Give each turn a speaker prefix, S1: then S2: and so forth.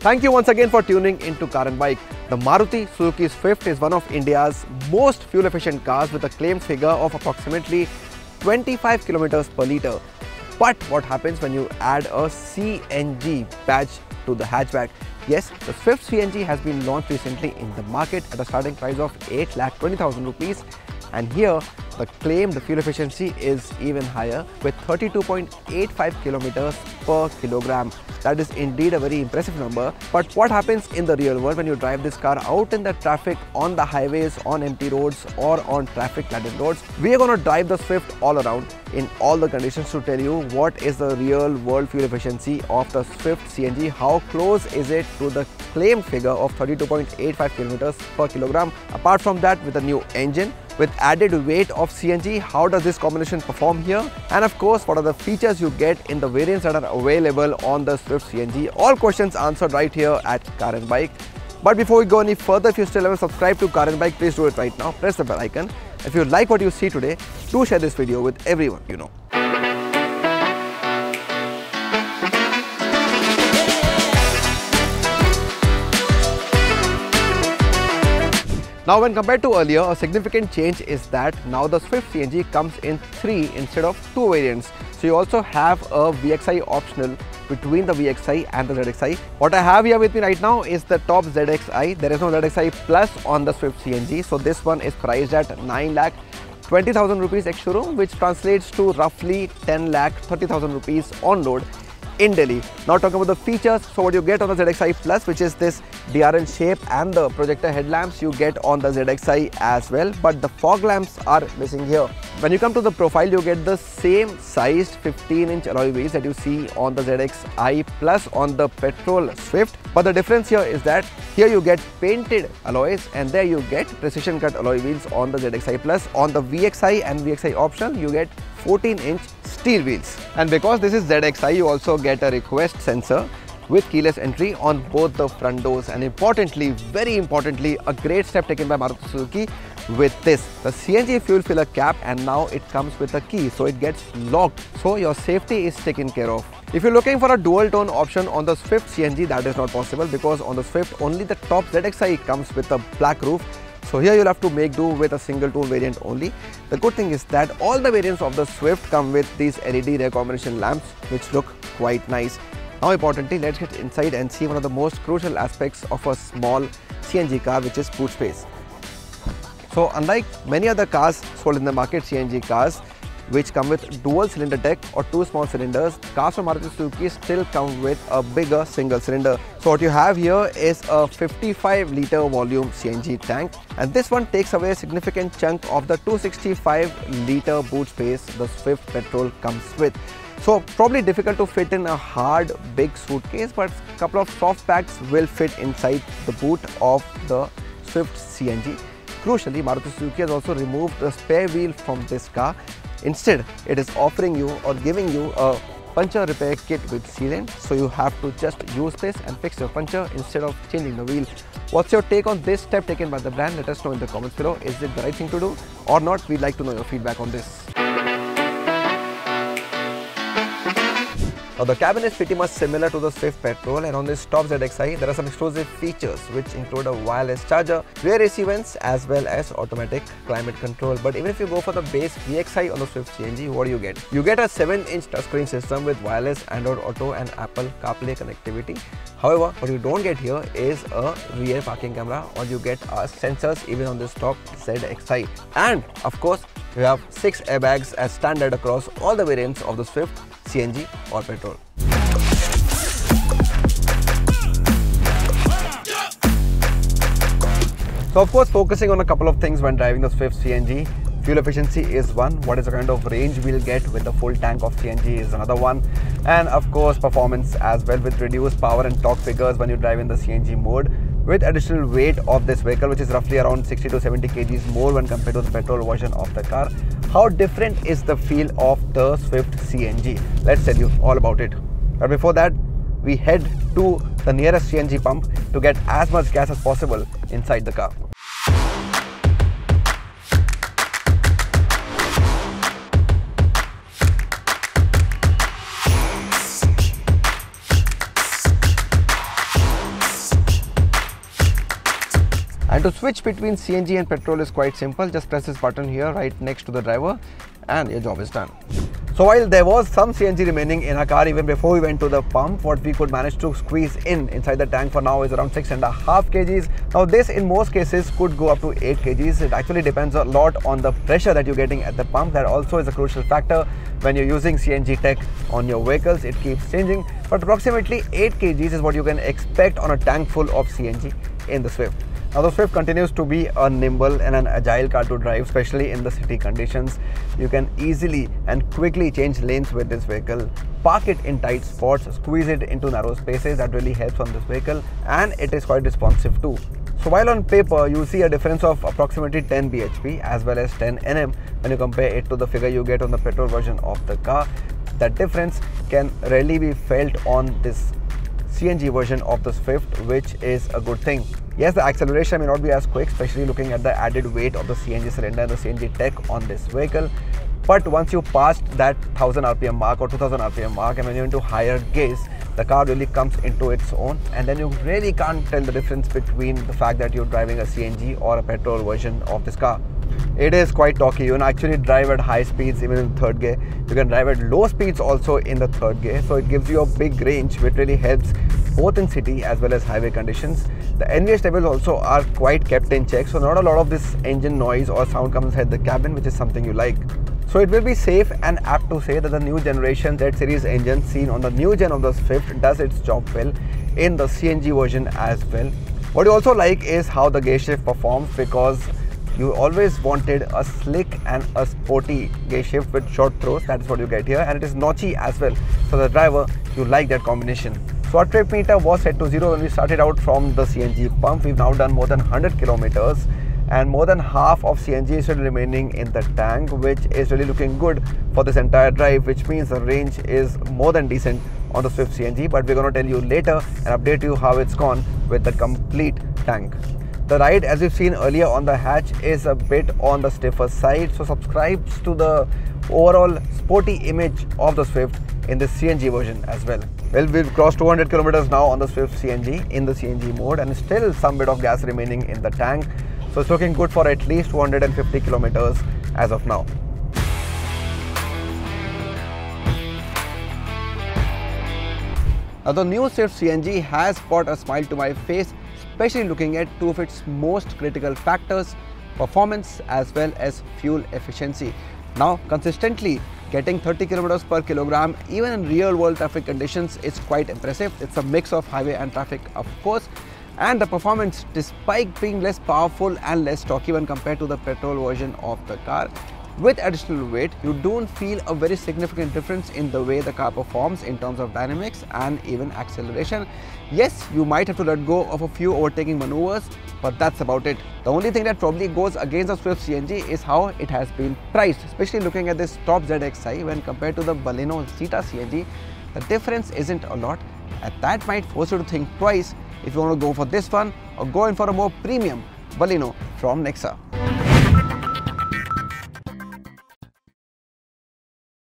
S1: Thank you once again for tuning into Car and Bike. The Maruti Suzuki Swift is one of India's most fuel efficient cars with a claimed figure of approximately 25 kilometers per litre. But what happens when you add a CNG badge to the hatchback? Yes, the Swift CNG has been launched recently in the market at a starting price of 8,20,000 rupees. And here, the claimed fuel efficiency is even higher with 32.85 kilometers per kilogram. That is indeed a very impressive number. But what happens in the real world when you drive this car out in the traffic, on the highways, on empty roads or on traffic-laden roads? We are going to drive the Swift all around in all the conditions to tell you what is the real world fuel efficiency of the Swift CNG, how close is it to the claimed figure of 32.85 kilometers per kilogram. Apart from that, with a new engine, with added weight of CNG, how does this combination perform here? And of course, what are the features you get in the variants that are available on the Swift CNG? All questions answered right here at Car and Bike. But before we go any further, if you still haven't subscribed to Car and Bike, please do it right now. Press the bell icon. If you like what you see today, do share this video with everyone you know. Now, when compared to earlier, a significant change is that now the Swift CNG comes in 3 instead of 2 variants. So you also have a VXI optional between the VXI and the ZXI. What I have here with me right now is the top ZXI. There is no ZXI Plus on the Swift CNG. So this one is priced at 9,20,000 rupees ex-showroom, which translates to roughly 10,30,000 rupees on road in Delhi. Now talking about the features, so what you get on the ZXI Plus, which is this DRL shape and the projector headlamps, you get on the ZXI as well, but the fog lamps are missing here. When you come to the profile, you get the same sized 15-inch alloy wheels that you see on the ZXI Plus on the petrol Swift, but the difference here is that here you get painted alloys and there you get precision cut alloy wheels on the ZXI Plus. On the VXI and VXI optional, you get 14-inch steel wheels. And because this is ZXI, you also get a request sensor with keyless entry on both the front doors, and importantly, very importantly, a great step taken by Maruti Suzuki with this, the CNG fuel filler cap, and now it comes with a key, so it gets locked, so your safety is taken care of. If you're looking for a dual tone option on the Swift CNG, that is not possible because on the Swift only the top ZXI comes with a black roof. So here you'll have to make do with a single tone variant only. The good thing is that all the variants of the Swift come with these LED rear combination lamps, which look quite nice. Now importantly, let's get inside and see one of the most crucial aspects of a small CNG car, which is boot space. So unlike many other cars sold in the market, CNG cars, which come with dual cylinder deck or 2 small cylinders, cars from Maruti Suzuki still come with a bigger single cylinder. So what you have here is a 55-litre volume CNG tank, and this one takes away a significant chunk of the 265-litre boot space the Swift petrol comes with. So probably difficult to fit in a hard big suitcase, but a couple of soft packs will fit inside the boot of the Swift CNG. Crucially, Maruti Suzuki has also removed the spare wheel from this car. Instead, it is offering you or giving you a puncture repair kit with sealant, so you have to just use this and fix your puncture instead of changing the wheel. What's your take on this step taken by the brand? Let us know in the comments below. Is it the right thing to do or not? We'd like to know your feedback on this. Now the cabin is pretty much similar to the Swift petrol, and on this top ZXI there are some exclusive features which include a wireless charger, rear AC vents as well as automatic climate control. But even if you go for the base VXI on the Swift CNG, what do you get? You get a 7-inch touchscreen system with wireless Android Auto and Apple CarPlay connectivity. However, what you don't get here is a rear parking camera, or you get sensors even on this top ZXI. And of course, you have 6 airbags as standard across all the variants of the Swift CNG or petrol. So of course, focusing on a couple of things when driving the Swift CNG. Fuel efficiency is one. What is the kind of range we'll get with the full tank of CNG is another one. And of course, performance as well, with reduced power and torque figures when you drive in the CNG mode, with additional weight of this vehicle, which is roughly around 60 to 70 kgs more when compared to the petrol version of the car. How different is the feel of the Swift CNG? Let's tell you all about it. But before that, we head to the nearest CNG pump to get as much gas as possible inside the car. And to switch between CNG and petrol is quite simple. Just press this button here right next to the driver and your job is done. So while there was some CNG remaining in our car even before we went to the pump, what we could manage to squeeze inside the tank for now is around 6.5 kgs. Now this in most cases could go up to 8 kgs. It actually depends a lot on the pressure that you're getting at the pump. That also is a crucial factor when you're using CNG tech on your vehicles. It keeps changing, but approximately 8 kgs is what you can expect on a tank full of CNG in the Swift. Now the Swift continues to be a nimble and an agile car to drive, especially in the city conditions. You can easily and quickly change lanes with this vehicle, park it in tight spots, squeeze it into narrow spaces. That really helps on this vehicle, and it is quite responsive too. So while on paper you see a difference of approximately 10 bhp as well as 10 Nm when you compare it to the figure you get on the petrol version of the car, that difference can rarely be felt on this CNG version of the Swift, which is a good thing. Yes, the acceleration may not be as quick, especially looking at the added weight of the CNG cylinder and the CNG tech on this vehicle. But once you passed that 1000 RPM mark or 2000 RPM mark, and when you're into higher gears, the car really comes into its own, and then you really can't tell the difference between the fact that you're driving a CNG or a petrol version of this car. It is quite talky. You can actually drive at high speeds even in third gear. You can drive at low speeds also in the third gear. So it gives you a big range, which really helps both in city as well as highway conditions. The NVH levels also are quite kept in check. So not a lot of this engine noise or sound comes inside the cabin, which is something you like. So it will be safe and apt to say that the new generation Z series engine seen on the new gen of the Swift does its job well in the CNG version as well. What you also like is how the gear shift performs, because you always wanted a slick and a sporty gear shift with short throws. That is what you get here, and it is notchy as well. So the driver, you like that combination. So our trip meter was set to 0 when we started out from the CNG pump. We've now done more than 100 kilometers, and more than half of CNG is still remaining in the tank, which is really looking good for this entire drive, which means the range is more than decent on the Swift CNG. But we're going to tell you later and update you how it's gone with the complete tank. The ride, as we've seen earlier on the hatch, is a bit on the stiffer side, so subscribes to the overall sporty image of the Swift in the CNG version as well. Well, we've crossed 200 kilometers now on the Swift CNG in the CNG mode, and still some bit of gas remaining in the tank. So it's looking good for at least 250 kilometers as of now. Now the new Swift CNG has brought a smile to my face, especially looking at two of its most critical factors, performance as well as fuel efficiency. Now consistently getting 30 kilometers per kilogram even in real world traffic conditions is quite impressive. It's a mix of highway and traffic, of course, and the performance, despite being less powerful and less stocky when compared to the petrol version of the car, with additional weight, you don't feel a very significant difference in the way the car performs in terms of dynamics and even acceleration. Yes, you might have to let go of a few overtaking maneuvers, but that's about it. The only thing that probably goes against the Swift CNG is how it has been priced, especially looking at this top ZXi when compared to the Baleno Zeta CNG. The difference isn't a lot, and that might force you to think twice if you want to go for this one or go in for a more premium Baleno from Nexa.